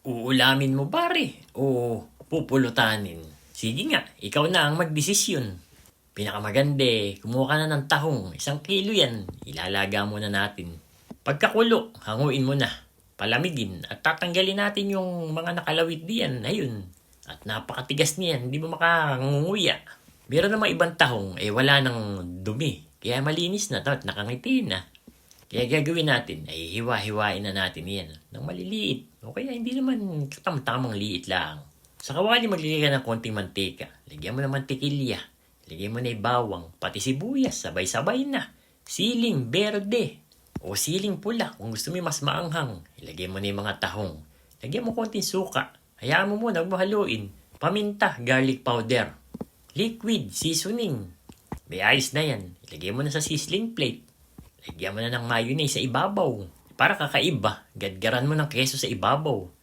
Uulamin mo pare o pupulutanin? Sige nga, ikaw na ang magdesisyon. Pinakamaganda kumuha ka na ng tahong, 1 kilo yan. Ilalaga muna natin. Pagkakulo, hanguin mo na. Palamigin at tatanggalin natin yung mga nakalawit diyan. Ayun. At napakatigas niyan, hindi mo makangunguya. Meron namang ibang tahong, wala nang dumi. Kaya malinis na at nakangiti na. Kaya gagawin natin ay hiwa-hiwain na natin yan ng maliliit. O kaya hindi naman katamtamang liit lang. Sa kawali maglagay ka ng konting mantika. Lagyan mo ng mantikilya. Lagyan mo na yung bawang, pati sibuyas, sabay-sabay na. Siling berde o siling pula kung gusto mo mas maanghang. Ilagay mo na yung mga tahong. Lagyan mo konting suka. Hayaan mo muna, huwag mo haluin. Paminta, garlic powder. Liquid, seasoning. May ayos na yan. Ilagay mo na sa sizzling plate. Lagyan mo na ng mayonnaise sa ibabaw. Para kakaiba, gadgaran mo ng keso sa ibabaw.